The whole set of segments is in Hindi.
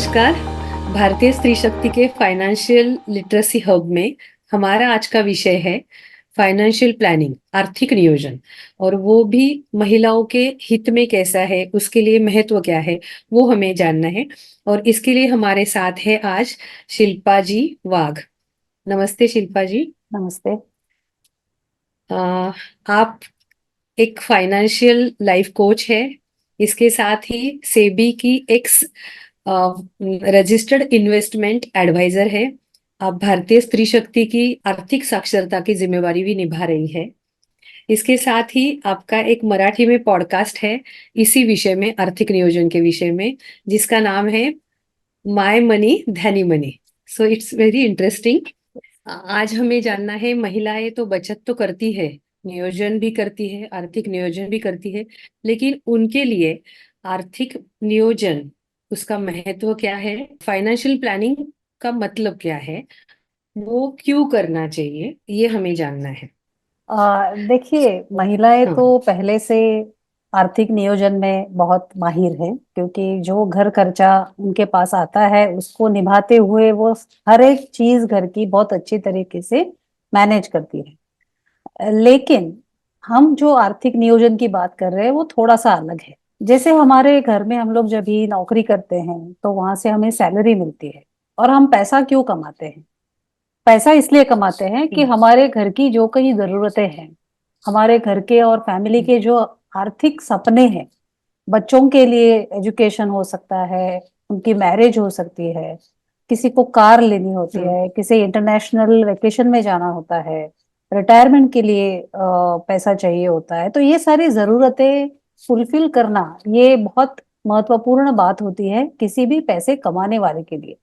नमस्कार। भारतीय स्त्री शक्ति के फाइनेंशियल लिटरेसी हब में हमारा आज का विषय है फाइनेंशियल प्लानिंग, आर्थिक नियोजन। और वो भी महिलाओं के हित में कैसा है, उसके लिए महत्व क्या है, वो हमें जानना है। और इसके लिए हमारे साथ है आज शिल्पा जी वाघ। नमस्ते शिल्पा जी। नमस्ते। अ, आप एक फाइनेंशियल लाइफ कोच है, इसके साथ ही सेबी की एक्स रजिस्टर्ड इन्वेस्टमेंट एडवाइजर है। आप भारतीय स्त्री शक्ति की आर्थिक साक्षरता की जिम्मेवारी भी निभा रही है। इसके साथ ही आपका एक मराठी में पॉडकास्ट है इसी विषय में, आर्थिक नियोजन के विषय में, जिसका नाम है माय मनी धनी money. So it's very interesting. आज हमें जानना है, महिलाएं तो बचत तो करती है, नियोजन भी करती है, आर्थिक नियोजन भी करती है, लेकिन उनके लिए आर्थिक नियोजन, उसका महत्व क्या है, फाइनेंशियल प्लानिंग का मतलब क्या है, वो क्यों करना चाहिए, ये हमें जानना है। देखिए, महिलाएं हाँ। तो पहले से आर्थिक नियोजन में बहुत माहिर है, क्योंकि जो घर खर्चा उनके पास आता है उसको निभाते हुए वो हर एक चीज घर की बहुत अच्छी तरीके से मैनेज करती है। लेकिन हम जो आर्थिक नियोजन की बात कर रहे हैं वो थोड़ा सा अलग है। जैसे हमारे घर में हम लोग जब भी नौकरी करते हैं तो वहां से हमें सैलरी मिलती है। और हम पैसा क्यों कमाते हैं? पैसा इसलिए कमाते हैं कि हम्म। हमारे घर की जो कई जरूरतें हैं, हमारे घर के और फैमिली के जो आर्थिक सपने हैं, बच्चों के लिए एजुकेशन हो सकता है, उनकी मैरिज हो सकती है, किसी को कार लेनी होती हम्म। है, किसी इंटरनेशनल वेकेशन में जाना होता है, रिटायरमेंट के लिए पैसा चाहिए होता है। तो ये सारी जरूरतें फुलफिल करना, ये बहुत महत्वपूर्ण बात होती है किसी भी पैसे कमाने वाले के लिए।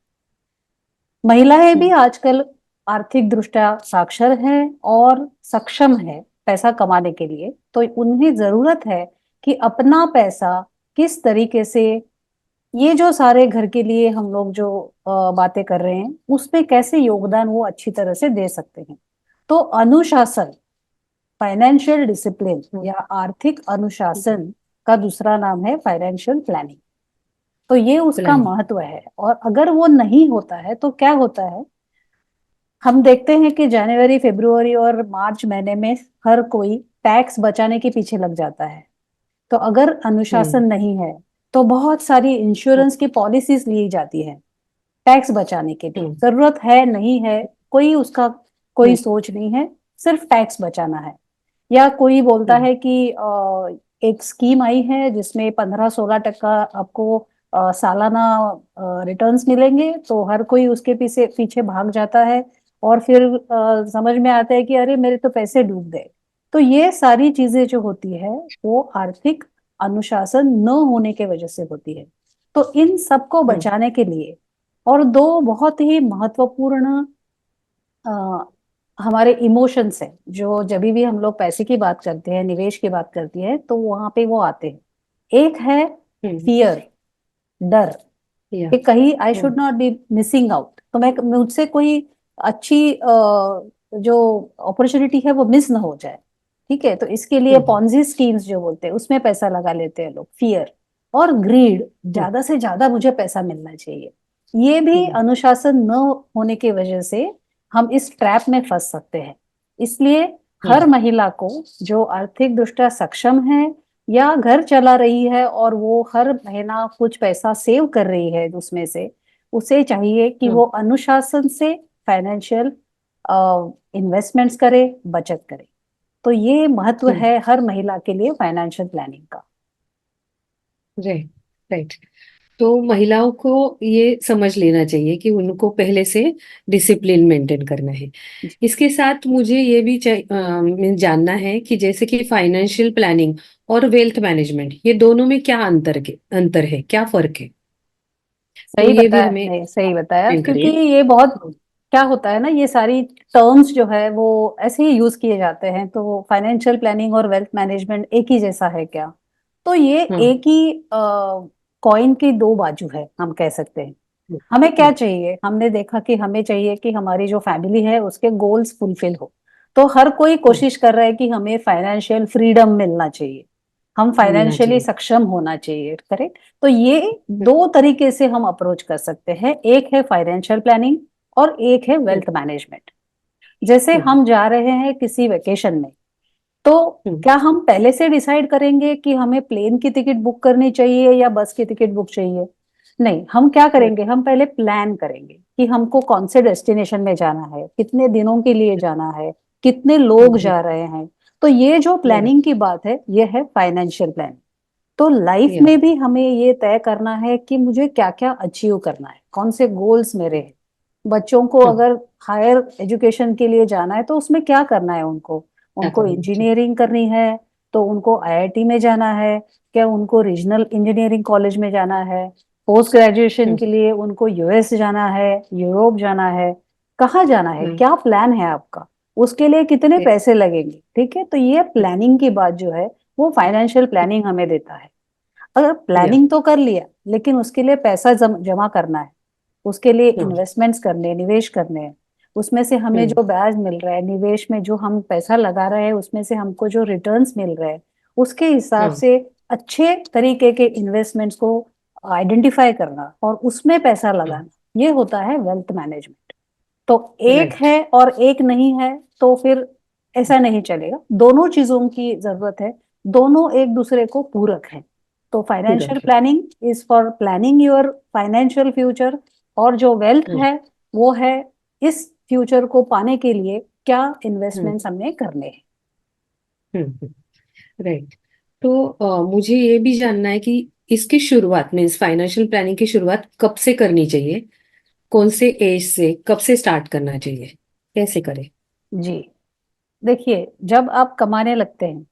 महिलाएं भी हम्म। आजकल आर्थिक दृष्टया साक्षर हैं और सक्षम है पैसा कमाने के लिए। तो उन्हें जरूरत है कि अपना पैसा किस तरीके से, ये जो सारे घर के लिए हम लोग जो बातें कर रहे हैं उसमें कैसे योगदान वो अच्छी तरह से दे सकते हैं। तो अनुशासन, फाइनेंशियल डिसिप्लिन हम्म। या आर्थिक हम्म। अनुशासन का दूसरा नाम है फाइनेंशियल प्लानिंग। तो ये उसका प्लानिंग। महत्व है। और अगर वो नहीं होता है तो क्या होता है? हम देखते हैं कि जनवरी, फरवरी और मार्च महीने में हर कोई टैक्स बचाने के पीछे लग जाता है। तो अगर हम्म। अनुशासन नहीं है तो बहुत सारी इंश्योरेंस की पॉलिसीज ली जाती है टैक्स बचाने के लिए। हम्म। जरूरत है नहीं है, कोई उसका कोई हम्म। सोच नहीं है, सिर्फ टैक्स बचाना है। या कोई बोलता हम्म। है कि एक स्कीम आई है जिसमें 15-16% आपको सालाना रिटर्न्स मिलेंगे, तो हर कोई उसके पीछे पीछे भाग जाता है। और फिर समझ में आता है कि अरे मेरे तो पैसे डूब गए। तो ये सारी चीजें जो होती है वो आर्थिक अनुशासन न होने के वजह से होती है। तो इन सबको हम्म। बचाने के लिए और दो बहुत ही महत्वपूर्ण अ, हमारे इमोशंस है, जो जब भी हम लोग पैसे की बात करते हैं, निवेश की बात करती है, तो वहां पे वो आते हैं। एक है हम्म। फियर, डर, या। कि कहीं I hmm. Should not be missing out, तो मैं मुझसे कोई अच्छी जो अपॉर्चुनिटी है वो मिस ना हो जाए। ठीक है, तो इसके लिए हम्म। पॉन्जी स्कीम्स जो बोलते हैं उसमें पैसा लगा लेते हैं लोग। फियर और ग्रीड, हम्म। ज्यादा से ज्यादा मुझे पैसा मिलना चाहिए, ये भी हम्म। अनुशासन न होने की वजह से हम इस ट्रैप में फंस सकते हैं। इसलिए हर हम्म। महिला को जो आर्थिक दृष्टया सक्षम है या घर चला रही है और वो हर महीना कुछ पैसा सेव कर रही है उसमें से, उसे चाहिए कि वो हम्म। अनुशासन से फाइनेंशियल इन्वेस्टमेंट्स करे, बचत करे। तो ये महत्व हम्म। है हर महिला के लिए फाइनेंशियल प्लानिंग का। राइट। राइट। तो महिलाओं को ये समझ लेना चाहिए कि उनको पहले से डिसिप्लिन मेंटेन करना है। इसके साथ मुझे ये भी जानना है कि जैसे कि फाइनेंशियल प्लानिंग और वेल्थ मैनेजमेंट, ये दोनों में क्या अंतर है, क्या फर्क है, तो सही ये भी बताया, हमें नहीं सही बताया, एक्सप्लेन क्योंकि करिए। ये बहुत, क्या होता है ना, ये सारी टर्म्स जो है वो ऐसे ही यूज किए जाते हैं। तो फाइनेंशियल प्लानिंग और वेल्थ मैनेजमेंट एक ही जैसा है क्या? तो ये हाँ। एक ही कॉइन की दो बाजू है, हम कह सकते हैं। हम्म। हमें क्या हम्म। चाहिए? हमने देखा कि हमें चाहिए कि हमारी जो फैमिली है उसके गोल्स फुलफिल हो। तो हर कोई हम्म। कोशिश कर रहा है कि हमें फाइनेंशियल फ्रीडम मिलना चाहिए, हम मिलना फाइनेंशियली चाहिए। सक्षम होना चाहिए, करेक्ट। तो ये हम्म, दो तरीके से हम अप्रोच कर सकते हैं, एक है फाइनेंशियल प्लानिंग और एक है हम्म, वेल्थ मैनेजमेंट। जैसे हम्म, हम जा रहे हैं किसी वेकेशन में, तो हम्म, क्या हम पहले से डिसाइड करेंगे कि हमें प्लेन की टिकट बुक करनी चाहिए या बस की टिकट बुक चाहिए? नहीं, हम क्या right, करेंगे, हम पहले प्लान करेंगे कि हमको कौन से डेस्टिनेशन में जाना है, कितने दिनों के लिए जाना है, कितने लोग हम्म, जा रहे हैं। तो ये जो right, प्लानिंग की बात है, ये है फाइनेंशियल प्लानिंग। तो लाइफ yeah, में भी हमें ये तय करना है कि मुझे क्या क्या अचीव करना है, कौन से गोल्स मेरे हैं। बच्चों को हम्म, अगर हायर एजुकेशन के लिए जाना है तो उसमें क्या करना है उनको, क्या उनको करना चाहिए। इंजीनियरिंग करनी है तो उनको आईआईटी में जाना है, क्या उनको रीजनल इंजीनियरिंग कॉलेज में जाना है, पोस्ट ग्रेजुएशन हम्म, के लिए उनको यूएस जाना है, यूरोप जाना है, कहाँ जाना है, हम्म, क्या प्लान है आपका, उसके लिए कितने yes, पैसे लगेंगे। ठीक है, तो ये हम्म, प्लानिंग की बात जो है वो फाइनेंशियल प्लानिंग हमें देता है। अगर yeah, प्लानिंग तो कर लिया, लेकिन उसके लिए पैसा जमा करना है, उसके लिए हाँ, इन्वेस्टमेंट्स करने हैं, निवेश करने हैं, उसमें से हमें हम्म, जो ब्याज मिल रहा है, निवेश में जो हम पैसा लगा रहे हैं उसमें से हमको जो रिटर्न्स मिल रहे हैं, उसके हिसाब हाँ, से अच्छे तरीके के इन्वेस्टमेंट्स को आइडेंटिफाई करना और उसमें पैसा हाँ, लगाना, ये होता है वेल्थ मैनेजमेंट। तो एक राइट, है और एक नहीं है, तो फिर ऐसा नहीं चलेगा, दोनों चीजों की जरूरत है, दोनों एक दूसरे को पूरक है। तो पूरा फाइनेंशियल है। Planning is for planning your financial future, और जो वेल्थ हम्म, है वो है इस फ्यूचर को पाने के लिए क्या हम्म, इन्वेस्टमेंट्स हमने करने हैं। हम्म, राइट। तो मुझे ये भी जानना है कि इसकी शुरुआत मीन्स फाइनेंशियल प्लानिंग की शुरुआत कब से करनी चाहिए, कौन से एज से, कब से स्टार्ट करना चाहिए, कैसे करें। जी, देखिए, जब आप कमाने लगते हैं,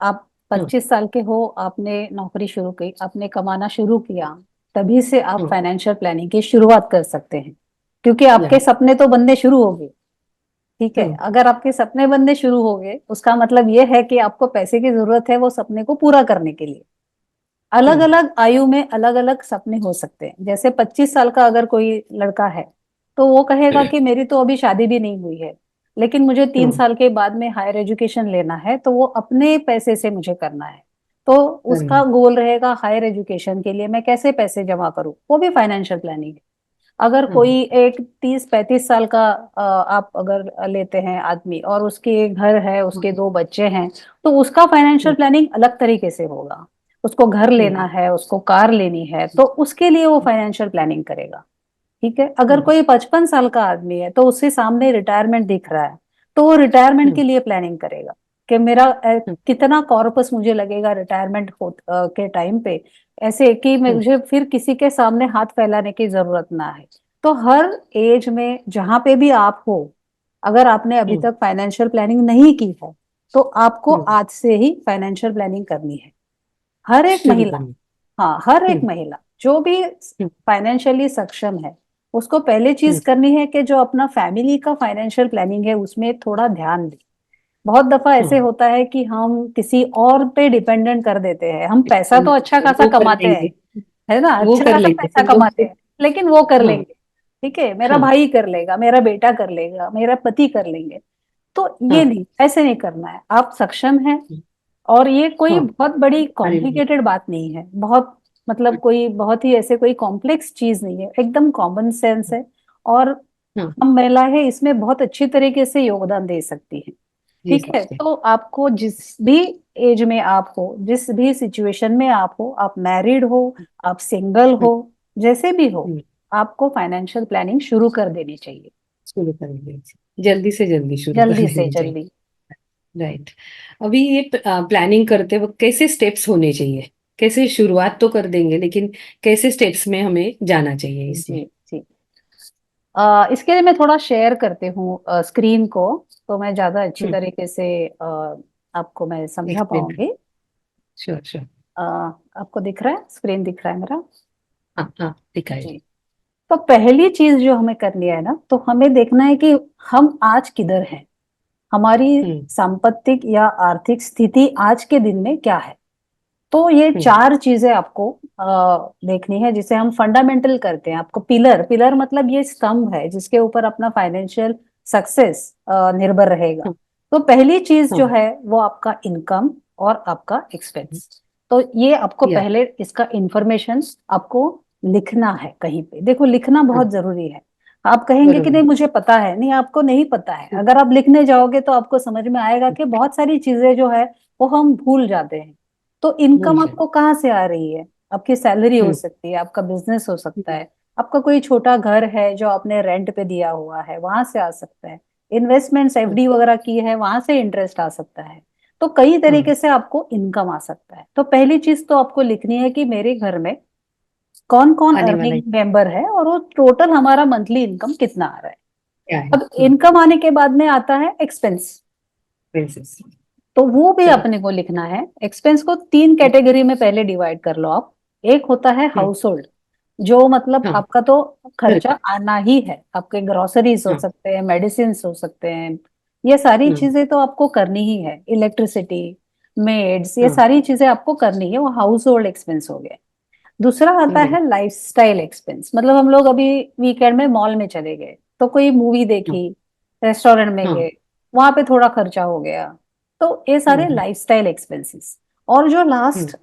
आप हाँ, 25 साल के हो, आपने नौकरी शुरू की, आपने कमाना शुरू किया, तभी से आप हाँ, फाइनेंशियल प्लानिंग की शुरुआत कर सकते हैं, क्योंकि या, आपके सपने तो बनने शुरू हो गए। ठीक है, हाँ, अगर आपके सपने बनने शुरू हो गए, उसका मतलब ये है कि आपको पैसे की जरूरत है वो सपने को पूरा करने के लिए। अलग हम्म, अलग आयु में अलग अलग सपने हो सकते हैं। जैसे 25 साल का अगर कोई लड़का है, तो वो कहेगा कि मेरी तो अभी शादी भी नहीं हुई है, लेकिन मुझे तीन हाँ, साल के बाद में हायर एजुकेशन लेना है, तो वो अपने पैसे से मुझे करना है। तो करना उसका है। गोल रहेगा हायर एजुकेशन के लिए मैं कैसे पैसे जमा करूं, वो भी फाइनेंशियल प्लानिंग है। अगर हाँ, कोई एक 30-35 साल का आप अगर लेते हैं आदमी, और उसके घर है, हाँ, उसके दो बच्चे हैं, तो उसका फाइनेंशियल हम्म, प्लानिंग अलग तरीके से होगा। उसको घर लेना हम्म, है, उसको कार लेनी है, तो उसके लिए वो फाइनेंशियल प्लानिंग करेगा। ठीक है, अगर हम्म, कोई 55 साल का आदमी है तो उसके सामने रिटायरमेंट दिख रहा है, तो वो रिटायरमेंट हम्म, के लिए प्लानिंग करेगा कि मेरा हम्म, कितना कॉर्पस मुझे लगेगा रिटायरमेंट के टाइम पे, ऐसे कि हम्म, मुझे फिर किसी के सामने हाथ फैलाने की जरूरत ना है। तो हर एज में जहां पे भी आप हो, अगर आपने अभी हम्म, तक फाइनेंशियल प्लानिंग नहीं की है, तो आपको हम्म, आज से ही फाइनेंशियल प्लानिंग करनी है। हर एक शुरू महिला, करनी। हाँ, हर एक हम्म, महिला जो भी हम्म, फाइनेंशियली सक्षम है, उसको पहले चीज हम्म, करनी है कि जो अपना फैमिली का फाइनेंशियल प्लानिंग है उसमें थोड़ा ध्यान दे। बहुत दफा ऐसे हाँ, होता है कि हम किसी और पे डिपेंडेंट कर देते हैं, हम पैसा तो अच्छा खासा वो कर कमाते हैं, लेंगे, है ना, वो अच्छा कर खासा लेंगे पैसा फिर वो। कमाते हैं, लेकिन वो कर हाँ, लेंगे। ठीक है, मेरा हाँ, भाई कर लेगा, मेरा बेटा कर लेगा, मेरा पति कर लेंगे। तो ये हाँ, नहीं, ऐसे नहीं करना है, आप सक्षम हैं। और ये कोई हाँ, बहुत बड़ी अरे वाह, कॉम्प्लिकेटेड बात नहीं है, बहुत मतलब कोई बहुत ही ऐसे कोई कॉम्प्लेक्स चीज नहीं है, एकदम कॉमन सेंस है। और हाँ, हम महिला है इसमें बहुत अच्छी तरीके से योगदान दे सकती हैं। दे ठीक है, सकते हैं। तो आपको जिस भी एज में आप हो, जिस भी सिचुएशन में आप हो, आप मैरिड हो, आप सिंगल हम्म, हो, जैसे भी हो, हम्म, आपको फाइनेंशियल प्लानिंग शुरू कर देनी चाहिए, शुरू कर देनी चाहिए, जल्दी से जल्दी शुरू कर जल्दी से देनी चाहिए। जल्दी। राइट। अभी ये प्लानिंग करते वक्त कैसे स्टेप्स होने चाहिए, कैसे शुरुआत तो कर देंगे लेकिन कैसे स्टेप्स में हमें जाना चाहिए इसमें। जी जी, इसके लिए मैं थोड़ा शेयर करती हूँ स्क्रीन को, तो मैं ज्यादा अच्छी हम्म, तरीके से आपको मैं समझा एक्सप्लेन कर। पाऊंगी। Sure sure. आपको दिख रहा है, स्क्रीन दिख रहा है मेरा? हाँ, हाँ, दिखाई। जी, तो पहली चीज जो हमें करनी है ना, तो हमें देखना है कि हम आज किधर हैं, हमारी हम्म, सांपत्तिक या आर्थिक स्थिति आज के दिन में क्या है। तो ये हम्म, चार चीजें आपको देखनी है, जिसे हम फंडामेंटल करते हैं। आपको पिलर, पिलर मतलब ये स्तंभ है जिसके ऊपर अपना फाइनेंशियल सक्सेस निर्भर रहेगा। हाँ, तो पहली चीज जो हाँ, है वो आपका इनकम और आपका एक्सपेंस। तो ये आपको या पहले इसका इंफॉर्मेशन आपको लिखना है कहीं पे। देखो लिखना बहुत जरूरी है। आप कहेंगे कि बरोबर. नहीं मुझे पता है, नहीं आपको नहीं पता है। हं, अगर आप लिखने जाओगे तो आपको समझ में आएगा कि बहुत सारी चीजें जो है वो हम भूल जाते हैं। तो भूल इनकम जाए. आपको कहाँ से आ रही है? आपकी सैलरी हो हं, सकती है, आपका बिजनेस हो सकता हं, है, आपका कोई छोटा घर है जो आपने रेंट पे दिया हुआ है, वहां से आ सकता है। इन्वेस्टमेंट्स हं, एफडी वगैरह की है, वहां से इंटरेस्ट आ सकता है। तो कई हाँ, तरीके से आपको इनकम आ सकता है। तो पहली चीज तो आपको लिखनी है कि मेरे घर में कौन कौन आने वाला है अर्निंग मेंबर है और वो टोटल हमारा मंथली इनकम कितना आ रहा है। क्या है. अब हाँ, इनकम आने के बाद में आता है एक्सपेंस। प्रिंसेस. तो वो भी करेक्ट. अपने को लिखना है। एक्सपेंस को तीन कैटेगरी में पहले डिवाइड कर लो आप। एक होता है हम्म. हाउस होल्ड, जो मतलब हाँ. आपका तो घर. खर्चा आना ही है। आपके ग्रोसरीज हो हाँ. सकते हैं, मेडिसिन हो सकते हैं, ये सारी हम्म. चीजें तो आपको करनी ही है। इलेक्ट्रिसिटी, मेड्स, ये हाँ. सारी चीजें आपको करनी है, वो हाउस होल्ड एक्सपेंस हो गए। दूसरा आता राइट. है लाइफस्टाइल एक्सपेंस। मतलब हम लोग अभी वीकेंड में मॉल में चले गए तो कोई मूवी हाँ. देखी, रेस्टोरेंट में हाँ. गए, वहां पे थोड़ा खर्चा हो गया। तो ये सारे हम्म. Lifestyle expenses. और जो हम्म. लास्ट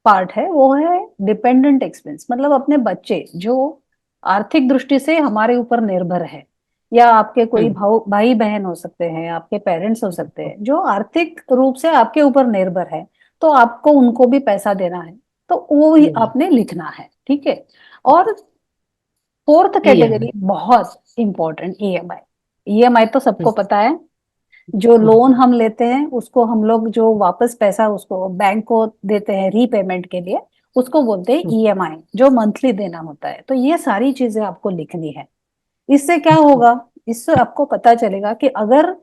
पार्ट है वो है डिपेंडेंट एक्सपेंस। मतलब अपने बच्चे जो आर्थिक दृष्टि से हमारे ऊपर निर्भर है, या आपके कोई हम्म. भाई बहन हो सकते हैं, आपके पेरेंट्स हो सकते हैं जो आर्थिक रूप से आपके ऊपर निर्भर है, तो आपको उनको भी पैसा देना है। तो वो ही हम्म. आपने लिखना है, ठीक है। और फोर्थ ईएमआई. कैटेगरी बहुत इंपॉर्टेंट, ईएमआई। ईएमआई तो सबको हम्म. पता है। जो हाँ. लोन हम लेते हैं उसको हम लोग जो वापस पैसा उसको बैंक को देते हैं रीपेमेंट के लिए, उसको बोलते हैं हम्म. ईएमआई, जो मंथली देना होता है। तो ये सारी चीजें आपको लिखनी है। इससे क्या होगा? इससे आपको पता चलेगा कि अगर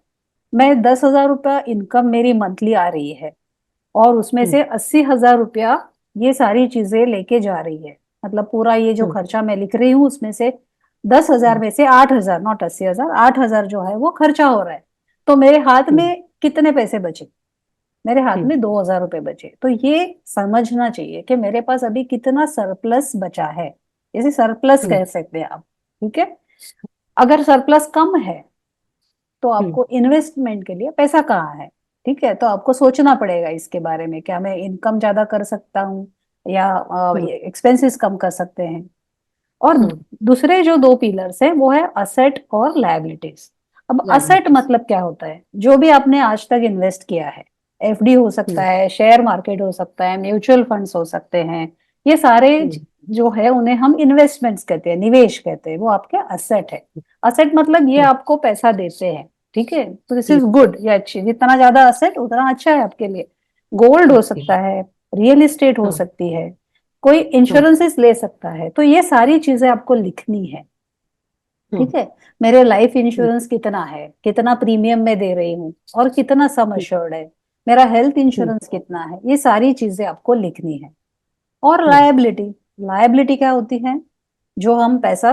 मैं 10,000 रुपया इनकम मेरी मंथली आ रही है और उसमें हम्म. से 80,000 रुपया ये सारी चीजें लेके जा रही है, मतलब पूरा ये जो हम्म. खर्चा मैं लिख रही हूँ उसमें से 10,000 हम्म. में से 8,000, नॉट 80,000, 8,000 जो है वो खर्चा हो रहा है, तो मेरे हाथ हम्म. में कितने पैसे बचे? मेरे हाथ हम्म. में 2,000 रुपये बचे। तो ये समझना चाहिए कि मेरे पास अभी कितना सरप्लस बचा है। इसे सरप्लस हम्म. कह सकते हैं आप, ठीक है। अगर सरप्लस कम है तो हम्म. आपको इन्वेस्टमेंट के लिए पैसा कहाँ है, ठीक है। तो आपको सोचना पड़ेगा इसके बारे में, क्या मैं इनकम ज्यादा कर सकता हूँ या हाँ. एक्सपेंसेस कम कर सकते हैं। और हाँ. दूसरे जो दो पिलर्स है वो है असेट और लायबिलिटीज। अब असेट लाइबिलिटीज. मतलब क्या होता है? जो भी आपने आज तक इन्वेस्ट किया है, एफडी हो सकता हम्म. है, शेयर मार्केट हो सकता है, म्यूचुअल फंड्स हो सकते हैं, ये सारे हम्म. जो है उन्हें हम इन्वेस्टमेंट्स कहते हैं, निवेश कहते हैं, वो आपके असेट है। असेट मतलब ये हम्म. आपको पैसा देते हैं, ठीक है। तो दिस ये इज गुड, ये अच्छी, जितना ज्यादा असेट उतना अच्छा है आपके लिए। गोल्ड हो आपके सकता लिए. है, रियल एस्टेट हो हाँ. सकती है, कोई हाँ. इंश्योरेंसेस ले सकता है। तो ये सारी चीजें आपको लिखनी है, हाँ. ठीक है। मेरे लाइफ हम्म. इंश्योरेंस कितना है, कितना प्रीमियम मैं दे रही हूँ और कितना सम हम्म. अश्योर्ड है, मेरा हेल्थ हम्म. इंश्योरेंस कितना है, ये सारी चीजें आपको लिखनी है। और हाँ. लायबिलिटी, लायबिलिटी क्या होती है? जो हम पैसा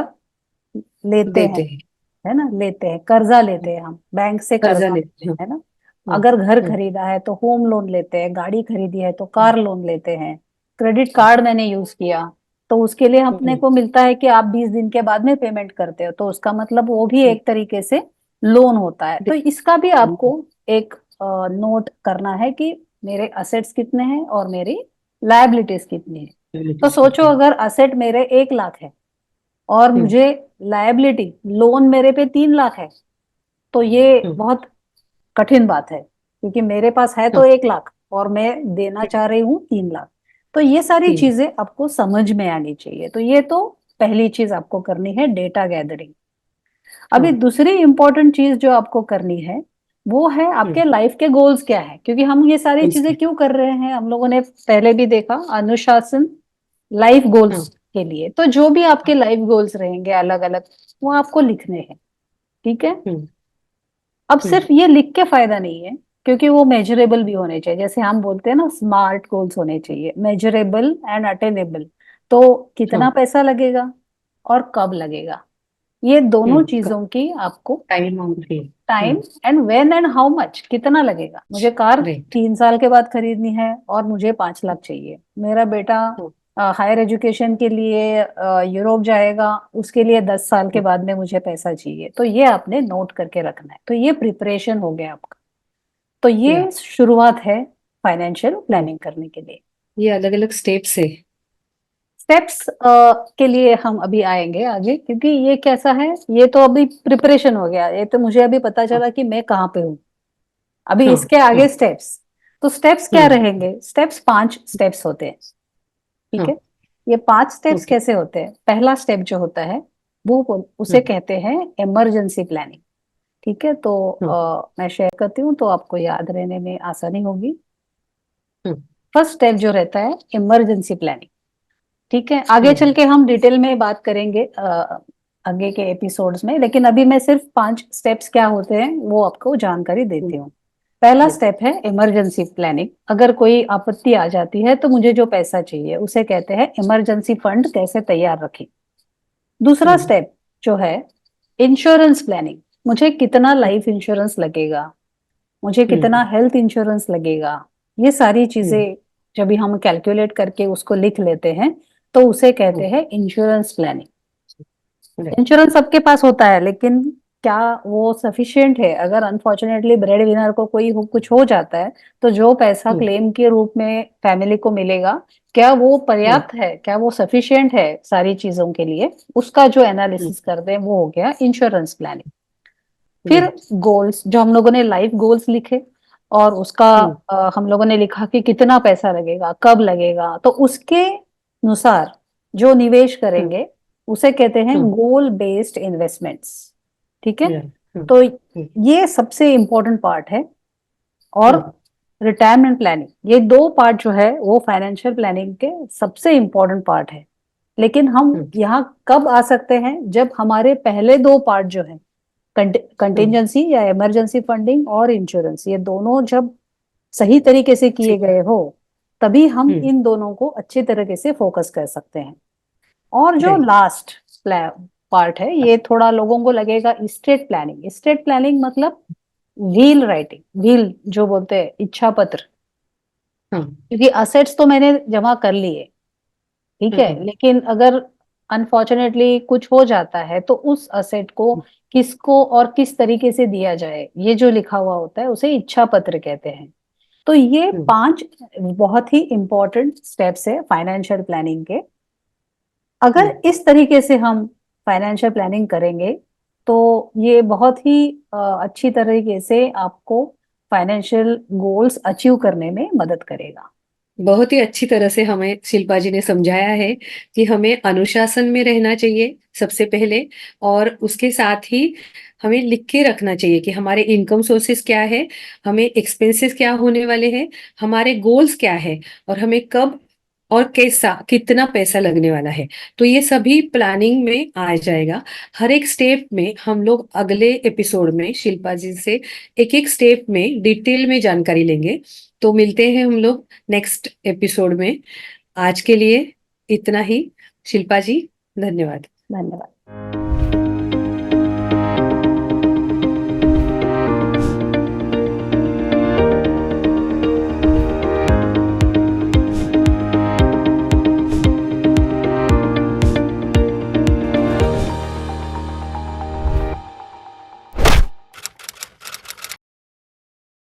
लेते हैं, देते हैं. है ना, लेते हैं, कर्जा लेते हैं, हम बैंक से कर्जा कर्जा लेते लेते हैं. हैं ना। हाँ. अगर घर हाँ. खरीदा है तो होम लोन लेते हैं, गाड़ी खरीदी है तो हाँ. कार लोन लेते हैं, क्रेडिट कार्ड मैंने यूज किया तो उसके लिए अपने हम्म. को मिलता है कि आप 20 दिन के बाद में पेमेंट करते हो, तो उसका मतलब वो भी हम्म. एक तरीके से लोन होता है। तो दे- इसका भी आपको एक नोट करना है कि मेरे असेट्स कितने हैं और मेरी लायबिलिटीज कितनी है। तो liabilities सोचो कितने हैं. अगर असेट मेरे 1 लाख है और हम्म. मुझे लायबिलिटी लोन मेरे पे 3 लाख है, तो ये हम्म. बहुत कठिन बात है, क्योंकि मेरे पास है तो हाँ. 1 लाख और मैं देना चाह रही हूँ 3 लाख। तो ये सारी तीन. चीजें आपको समझ में आनी चाहिए। तो ये तो पहली चीज आपको करनी है, डेटा गैदरिंग। अभी हाँ. दूसरी इंपॉर्टेंट चीज जो आपको करनी है वो है आपके हम्म. लाइफ के गोल्स क्या है। क्योंकि हम ये सारी goals चीजें के. क्यों कर रहे हैं, हम लोगों ने पहले भी देखा, अनुशासन, लाइफ गोल्स हाँ. के लिए। तो जो भी आपके लाइफ गोल्स रहेंगे अलग अलग, वो आपको लिखने हैं, ठीक है। हम्म. अब हम्म. सिर्फ ये लिख के फायदा नहीं है, क्योंकि वो मेजरेबल भी होने चाहिए। जैसे हम बोलते हैं ना, स्मार्ट गोल्स होने चाहिए, मेजरेबल एंड अटेनेबल। तो कितना हाँ. पैसा लगेगा और कब लगेगा, ये दोनों हम्म. चीजों की आपको, टाइम अमाउंट भी. Time hmm. And when and how much, कितना लगेगा। मुझे कार राइट. 3 साल के बाद खरीदनी है और मुझे 5 लाख चाहिए। मेरा बेटा हाँ. हायर एजुकेशन के लिए यूरोप जाएगा, उसके लिए 10 साल के हाँ. बाद में मुझे पैसा चाहिए। तो ये आपने नोट करके रखना है। तो ये प्रिपरेशन हो गया आपका। तो या. ये शुरुआत है फाइनेंशियल हम्म. प्लानिंग करने के लिए। ये अलग अलग स्टेप्स है। स्टेप्स के लिए हम अभी आएंगे आगे, क्योंकि ये कैसा है, ये तो अभी प्रिपरेशन हो गया, ये तो मुझे अभी पता हाँ चला कि मैं कहाँ पे हूँ। अभी हाँ इसके आगे हाँ। स्टेप्स, तो स्टेप्स क्या हम्म। रहेंगे, स्टेप्स 5 स्टेप्स होते हैं। ठीक हाँ। है। ये 5 स्टेप्स ओके। कैसे होते हैं, पहला स्टेप जो होता है उसे हम्म। कहते हैं इमरजेंसी प्लानिंग। ठीक है, तो हाँ। मैं शेयर करती हूँ तो आपको याद रहने में आसानी होगी। हम्म। फर्स्ट स्टेप जो रहता है इमरजेंसी प्लानिंग। ठीक है, आगे चल हम्म। के हम डिटेल में बात करेंगे आगे के एपिसोड्स में, लेकिन अभी मैं सिर्फ 5 स्टेप्स क्या होते हैं वो आपको जानकारी देती हूँ। पहला हम्म। स्टेप है इमरजेंसी प्लानिंग। अगर कोई आपत्ति आ जाती है तो मुझे जो पैसा चाहिए उसे कहते हैं इमरजेंसी फंड, कैसे तैयार रखें। दूसरा हम्म। स्टेप जो है इंश्योरेंस प्लानिंग। मुझे कितना लाइफ इंश्योरेंस लगेगा, मुझे कितना हम्म। हेल्थ इंश्योरेंस लगेगा, ये सारी हम्म। चीजें जब भी हम कैलकुलेट करके उसको लिख लेते हैं तो उसे कहते हैं इंश्योरेंस प्लानिंग। राइट। इंश्योरेंस सबके पास होता है, लेकिन क्या वो सफिशिएंट है? अगर अनफॉर्चुनेटली ब्रेड विनर को कुछ हो जाता है तो जो पैसा हम्म। क्लेम के रूप में फैमिली को मिलेगा, क्या वो हम्म। पर्याप्त है, क्या वो सफिशिएंट है सारी चीजों के लिए? उसका जो हम्म। एनालिसिस करते हैं वो हो गया इंश्योरेंस प्लानिंग। फिर राइट। गोल्स, जो हम लोगों ने लाइफ गोल्स लिखे और उसका हम्म। हम लोगों ने लिखा कि कितना पैसा लगेगा, कब लगेगा, तो उसके अनुसार जो निवेश हम्म। करेंगे उसे कहते हैं हम्म। गोल बेस्ड इन्वेस्टमेंट्स। ठीक है, राइट। हम्म। तो हम्म। ये सबसे इंपॉर्टेंट पार्ट है। और हम्म। रिटायरमेंट प्लानिंग, ये दो पार्ट जो है वो फाइनेंशियल प्लानिंग के सबसे इंपॉर्टेंट पार्ट है। लेकिन हम हम्म। यहाँ कब आ सकते हैं, जब हमारे पहले दो पार्ट जो है हम्म। कंटिजेंसी या इमरजेंसी फंडिंग और इंश्योरेंस, ये दोनों जब सही तरीके से किए ठीक। गए हो, तभी हम हम्म। इन दोनों को अच्छे तरीके से फोकस कर सकते हैं। और जो राइट। लास्ट पार्ट है, ये थोड़ा लोगों को लगेगा स्टेट प्लानिंग। स्टेट प्लानिंग मतलब व्हील राइटिंग, व्हील जो बोलते हैं इच्छा पत्र। हाँ। क्योंकि असेट्स तो मैंने जमा कर लिए, ठीक है, हम्म। लेकिन अगर अनफॉर्चुनेटली कुछ हो जाता है तो उस असेट को किसको और किस तरीके से दिया जाए, ये जो लिखा हुआ होता है उसे इच्छा पत्र कहते हैं। तो ये हम्म। 5 बहुत ही इंपॉर्टेंट स्टेप्स है फाइनेंशियल प्लानिंग के। अगर हम्म। इस तरीके से हम फाइनेंशियल प्लानिंग करेंगे तो ये बहुत ही अच्छी तरीके से आपको फाइनेंशियल गोल्स अचीव करने में मदद करेगा। बहुत ही अच्छी तरह से हमें शिल्पा जी ने समझाया है कि हमें अनुशासन में रहना चाहिए सबसे पहले, और उसके साथ ही हमें लिख के रखना चाहिए कि हमारे इनकम सोर्सेस क्या है, हमें एक्सपेंसेस क्या होने वाले हैं, हमारे गोल्स क्या है, और हमें कब और कैसा कितना पैसा लगने वाला है। तो ये सभी प्लानिंग में आ जाएगा। हर एक स्टेप में हम लोग अगले एपिसोड में शिल्पा जी से एक एक स्टेप में डिटेल में जानकारी लेंगे। तो मिलते हैं हम लोग नेक्स्ट एपिसोड में। आज के लिए इतना ही। शिल्पा जी, धन्यवाद। धन्यवाद।